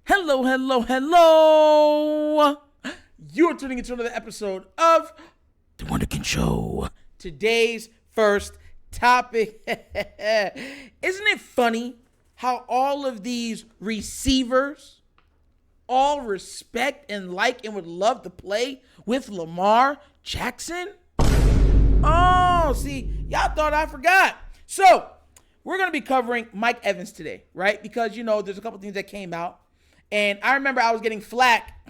Hello, hello, hello. You're tuning into another episode of TheWunderkindShow. Today's first topic. Isn't it funny how all of these receivers all respect and like and would love to play with Lamar Jackson? Oh, see, y'all thought I forgot. So, we're going to be covering Mike Evans today, right? Because, there's a couple things that came out. And I remember I was getting flack.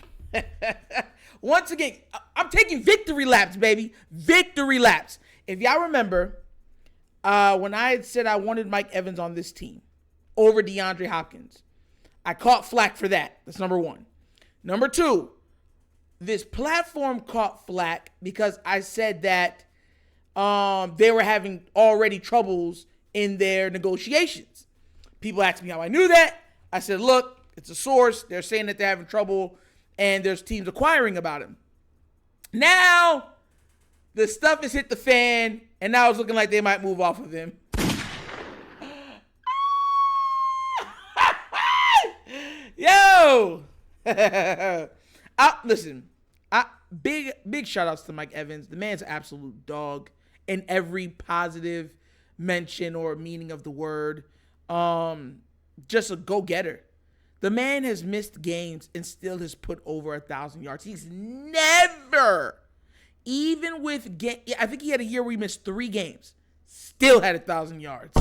Once again, I'm taking victory laps, baby. Victory laps. If y'all remember, when I had said I wanted Mike Evans on this team over DeAndre Hopkins, I caught flack for that. That's number one. Number two, this platform caught flack because I said that they were having already troubles in their negotiations. People asked me how I knew that. I said, look, it's a source. They're saying that they're having trouble and there's teams acquiring about him. Now, the stuff has hit the fan and now it's looking like they might move off of him. Yo! Listen, big shout outs to Mike Evans. The man's an absolute dog in every positive mention or meaning of the word. Just a go-getter. The man has missed games and still has put over 1,000 yards. He's never, even with, I think he had a year where he missed 3 games, still had 1,000 yards.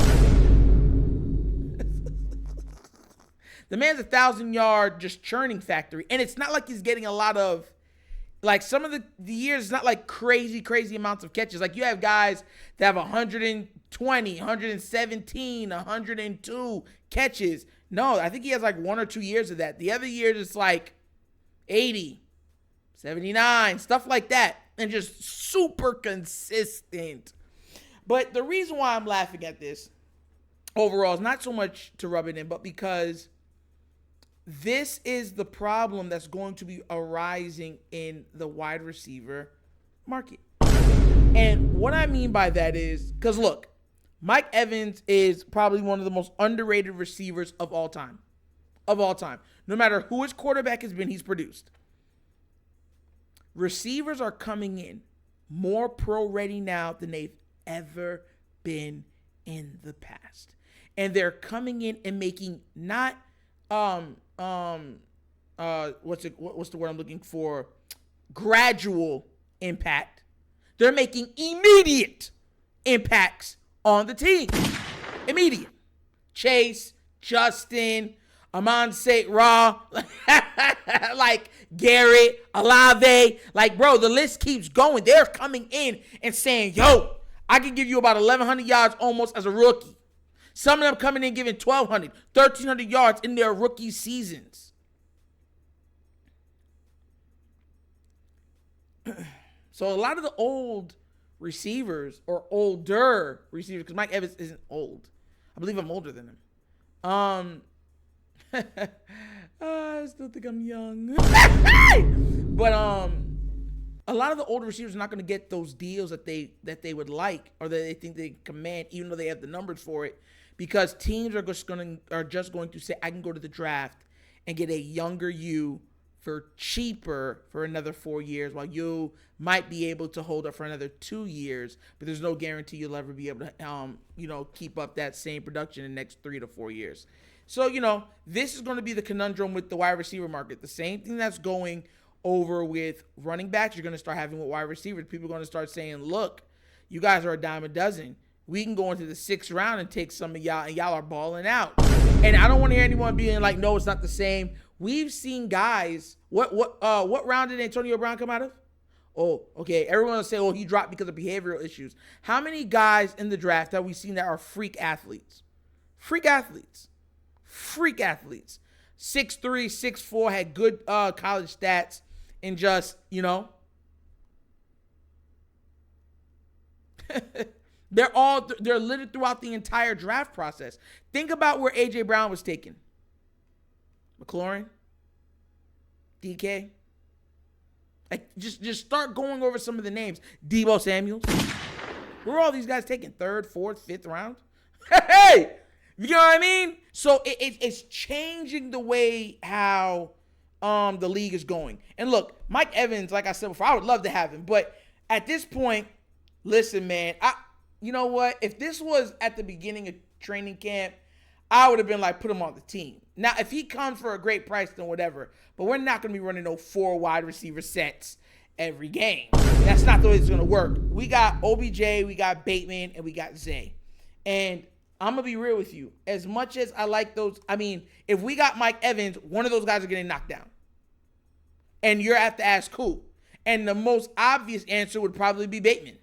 The man's 1,000-yard just churning factory. And it's not like he's getting a lot of, like some of the years, it's not like crazy amounts of catches. Like you have guys that have 120, 117, 102 catches. No, I think he has like 1 or 2 years of that. The other years it's like 80, 79, stuff like that. And just super consistent. But the reason why I'm laughing at this overall is not so much to rub it in, but because this is the problem that's going to be arising in the wide receiver market. And what I mean by that is, because look, Mike Evans is probably one of the most underrated receivers of all time. Of all time. No matter who his quarterback has been, he's produced. Receivers are coming in more pro-ready now than they've ever been in the past. And they're coming in and making not what's the word I'm looking for? Gradual impact. They're making immediate impacts on the team. Immediate. Chase, Justin, Amon St. Ra, like Garrett, Olave. Like, bro, the list keeps going. They're coming in and saying, yo, I can give you about 1,100 yards almost as a rookie. Some of them coming in giving 1,200, 1,300 yards in their rookie seasons. So a lot of the old receivers or older receivers, because Mike Evans isn't old. I believe I'm older than him. I still think I'm young. But a lot of the older receivers are not going to get those deals that they would like or that they think they command, even though they have the numbers for it, because teams are just going to say, I can go to the draft and get a younger you for cheaper for another 4 years, while you might be able to hold up for another 2 years, but there's no guarantee you'll ever be able to, keep up that same production in the next 3 to 4 years. So, this is going to be the conundrum with the wide receiver market. The same thing that's going over with running backs, you're going to start having with wide receivers. People are going to start saying, look, you guys are a dime a dozen. We can go into the 6th round and take some of y'all, and y'all are balling out. And I don't want to hear anyone being like, no, it's not the same. We've seen guys. What round did Antonio Brown come out of? Oh, okay. Everyone will say, oh, he dropped because of behavioral issues. How many guys in the draft have we seen that are freak athletes? Freak athletes. 6'3", 6'4", had good college stats, and just, they're littered throughout the entire draft process. Think about where A.J. Brown was taken. McLaurin, DK. Like, just start going over some of the names. Deebo Samuels. Where are all these guys taken? 3rd, 4th, 5th round? Hey! You know what I mean? So it's changing the way how the league is going. And look, Mike Evans, like I said before, I would love to have him. But at this point, listen, man, you know what? If this was at the beginning of training camp, I would have been like, put him on the team. Now, if he comes for a great price, then whatever. But we're not going to be running no 4 wide receiver sets every game. That's not the way it's going to work. We got OBJ, we got Bateman, and we got Zay. And I'm going to be real with you. As much as I like those, I mean, if we got Mike Evans, one of those guys are getting knocked down. And you're at to ask who. And the most obvious answer would probably be Bateman,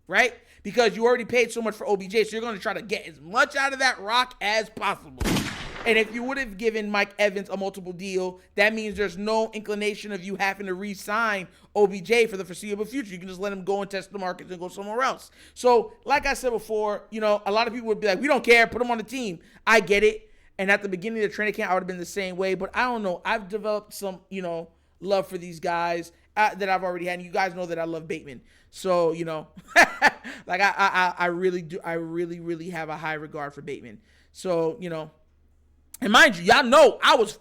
right? Because you already paid so much for OBJ, so you're going to try to get as much out of that rock as possible. And if you would have given Mike Evans a multiple deal, that means there's no inclination of you having to re-sign OBJ for the foreseeable future. You can just let him go and test the market and go somewhere else. So, like I said before, you know, a lot of people would be like, we don't care, put him on the team. I get it. And at the beginning of the training camp, I would have been the same way. But I don't know. I've developed some, you know, love for these guys that I've already had. And you guys know that I love Bateman. So, you know, like I really do. I really have a high regard for Bateman. So, you know, and mind you, y'all know I was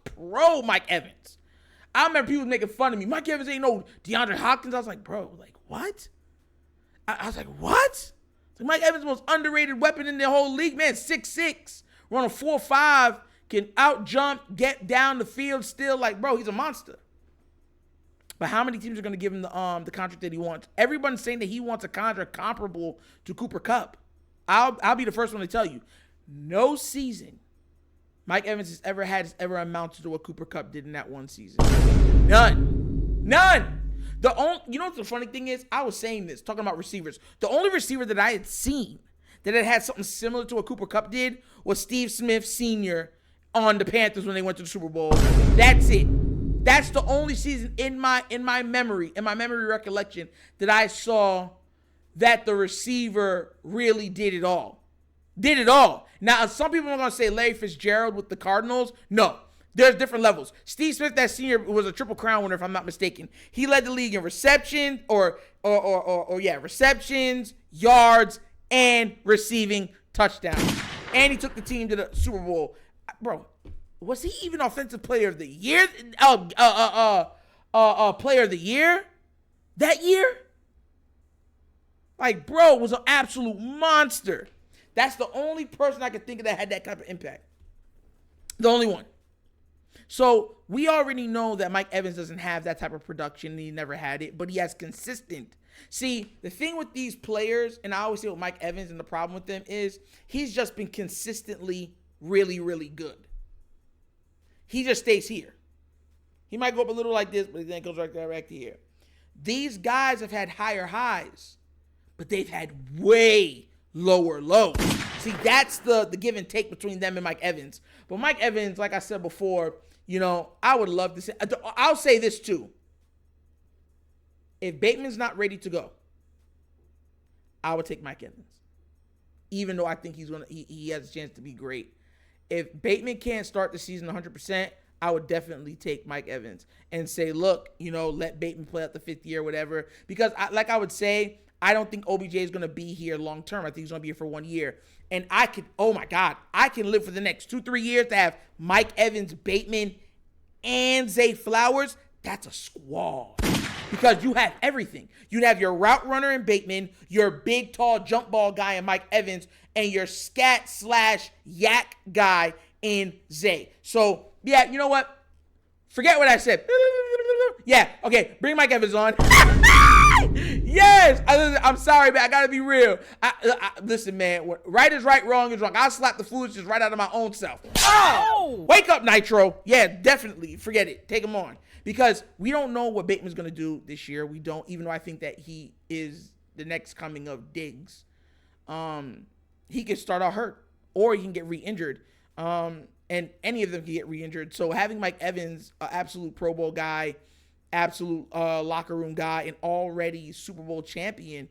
pro Mike Evans. I remember people making fun of me. Mike Evans ain't no DeAndre Hopkins. I was like, bro, like what? I was like, what? Like, Mike Evans is the most underrated weapon in the whole league, man. 6'6", run a 4.5, can out jump, get down the field still. Like, bro, he's a monster. But how many teams are going to give him the contract that he wants? Everyone's saying that he wants a contract comparable to Cooper Kupp. I'll be the first one to tell you, no season Mike Evans has ever amounted to what Cooper Kupp did in that one season. None. You know what the funny thing is? I was saying this, talking about receivers. The only receiver that I had seen that had something similar to what Cooper Kupp did was Steve Smith Sr. on the Panthers when they went to the Super Bowl. That's it. That's the only season in my memory recollection that I saw that the receiver really did it all. Now, some people are going to say Larry Fitzgerald with the Cardinals. No, there's different levels. Steve Smith, that senior, was a Triple Crown winner, if I'm not mistaken. He led the league in reception, receptions, yards, and receiving touchdowns. And he took the team to the Super Bowl. Bro, was he even Offensive Player of the Year? Player of the Year that year? Like, bro, was an absolute monster. That's the only person I could think of that had that type of impact. The only one. So we already know that Mike Evans doesn't have that type of production, and he never had it, but he has consistent. See, the thing with these players, and I always say with Mike Evans, and the problem with them is he's just been consistently really, really good. He just stays here. He might go up a little like this, but then goes right back to here. These guys have had higher highs, but they've had way lower lows. See, that's the give and take between them and Mike Evans. But Mike Evans, like I said before, you know, I would love to say, I'll say this too. If Bateman's not ready to go, I would take Mike Evans. Even though I think he has a chance to be great. If Bateman can't start the season 100%, I would definitely take Mike Evans and say, look, you know, let Bateman play out the 5th year or whatever. Because I would say, I don't think OBJ is going to be here long term. I think he's going to be here for 1 year. And I can live for the next 2-3 years to have Mike Evans, Bateman, and Zay Flowers. That's a squad. Because you have everything. You'd have your route runner in Bateman, your big, tall jump ball guy in Mike Evans, and your scat/yak guy in Zay. So, yeah, you know what? Forget what I said. Yeah, okay, bring Mike Evans on. Yes! I'm sorry, man. I gotta be real. Listen, man. Right is right, wrong is wrong. I'll slap the foolishness right out of my own self. Oh! Wake up, Nitro. Yeah, definitely. Forget it. Take him on. Because we don't know what Bateman's gonna do this year. We don't, even though I think that he is the next coming of Diggs. He could start out hurt, or he can get re-injured. And any of them can get re-injured. So having Mike Evans, an absolute Pro Bowl guy, absolute locker room guy, and already Super Bowl champion,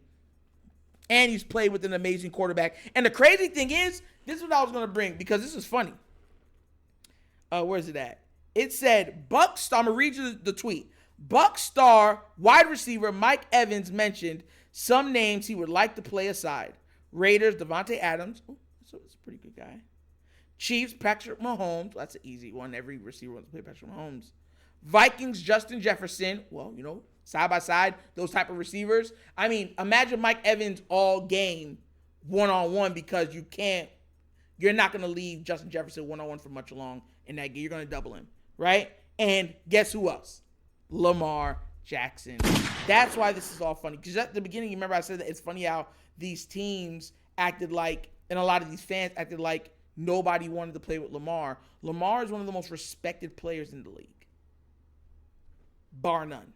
and he's played with an amazing quarterback. And the crazy thing is, this is what I was going to bring, because this is funny. Where's it at? It said, Bucs star, I'm going to read you the tweet. Bucs star wide receiver Mike Evans mentioned some names he would like to play aside. Raiders, Devontae Adams. So it's a pretty good guy. Chiefs, Patrick Mahomes. That's an easy one. Every receiver wants to play Patrick Mahomes. Vikings, Justin Jefferson. Well, side by side, those type of receivers. I mean, imagine Mike Evans all game one-on-one because you're not going to leave Justin Jefferson one-on-one for much long in that game. You're going to double him, right? And guess who else? Lamar Jackson. That's why this is all funny. Because at the beginning, you remember I said that it's funny how these teams acted like, and a lot of these fans acted like nobody wanted to play with Lamar. Lamar is one of the most respected players in the league. Bar none.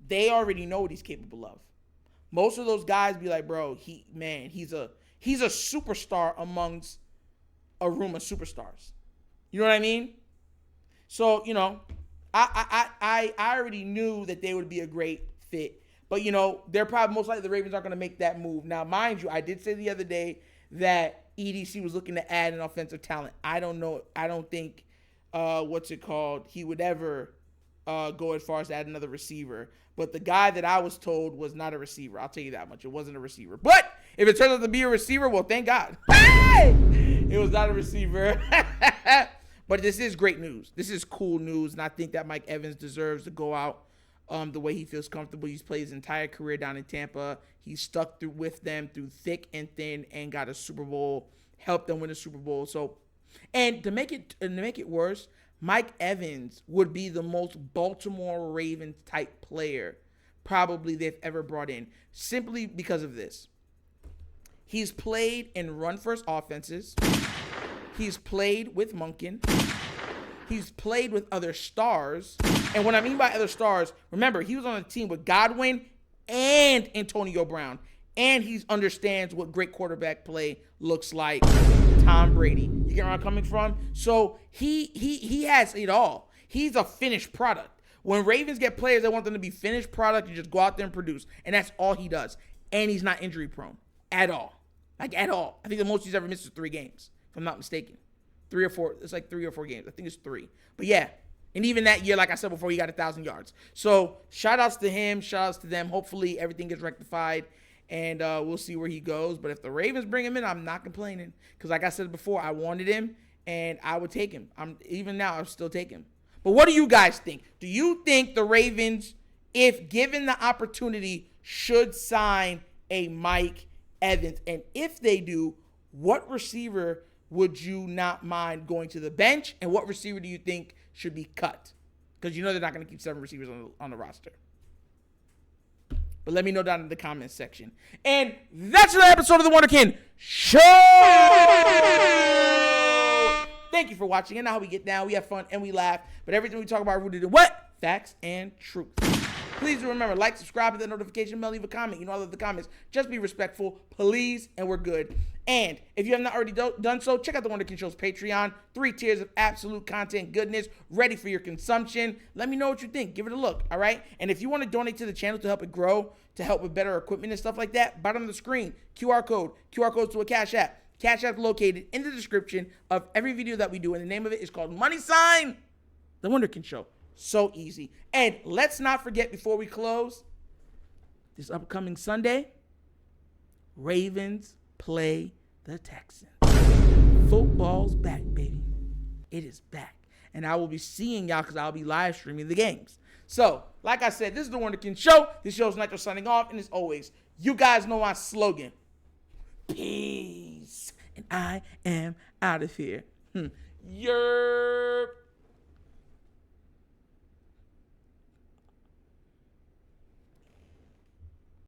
They already know what he's capable of. Most of those guys be like, bro, he's a superstar amongst a room of superstars. You know what I mean? So, I already knew that they would be a great fit. But, they're probably most likely the Ravens aren't going to make that move. Now, mind you, I did say the other day that EDC was looking to add an offensive talent. I don't know. I don't think, he would ever go as far as to add another receiver. But the guy that I was told was not a receiver. I'll tell you that much. It wasn't a receiver. But if it turns out to be a receiver, well, thank God. It was not a receiver. But this is great news. This is cool news. And I think that Mike Evans deserves to go out the way he feels comfortable. He's played his entire career down in Tampa. He's stuck with them through thick and thin and got a Super Bowl, helped them win a Super Bowl. So, and to make it worse, Mike Evans would be the most Baltimore Ravens type player probably they've ever brought in, simply because of this. He's played in run-first offenses. He's played with Monken. He's played with other stars. And what I mean by other stars, remember, he was on a team with Godwin and Antonio Brown. And he understands what great quarterback play looks like. Tom Brady. You get where I'm coming from? So he has it all. He's a finished product. When Ravens get players, they want them to be finished product. You just go out there and produce. And that's all he does. And he's not injury prone at all. Like, at all. I think the most he's ever missed is 3 games, if I'm not mistaken. 3 or 4. It's like 3 or 4 games. I think it's 3. But yeah. And even that year, like I said before, he got 1,000 yards. So shout outs to him. Shout outs to them. Hopefully everything gets rectified. And we'll see where he goes. But if the Ravens bring him in, I'm not complaining. Because like I said before, I wanted him. And I would take him. Even now, I'll still take him. But what do you guys think? Do you think the Ravens, if given the opportunity, should sign a Mike Evans? And if they do, what receiver would you not mind going to the bench? And what receiver do you think should be cut? Because they're not going to keep 7 receivers on the roster. But let me know down in the comments section. And that's another episode of The Wunderkind Show! Thank you for watching. And now we get down, we have fun, and we laugh. But everything we talk about rooted in what? Facts and truth. Please remember, like, subscribe, hit that notification bell, leave a comment. I love the comments. Just be respectful, please, and we're good. And if you have not already done so, check out The Wunderkind Show's Patreon. 3 tiers of absolute content goodness ready for your consumption. Let me know what you think. Give it a look, all right? And if you want to donate to the channel to help it grow, to help with better equipment and stuff like that, bottom of the screen, QR codes to a Cash App. Cash App located in the description of every video that we do. And the name of it is called The Wunderkind Show. So easy. And let's not forget before we close, this upcoming Sunday, Ravens play the Texans. Football's back, baby. It is back. And I will be seeing y'all because I'll be live streaming the games. So, like I said, this is The Wunderkind Show. This show's Nitro signing off. And as always, you guys know my slogan. Peace. And I am out of here. Yerp.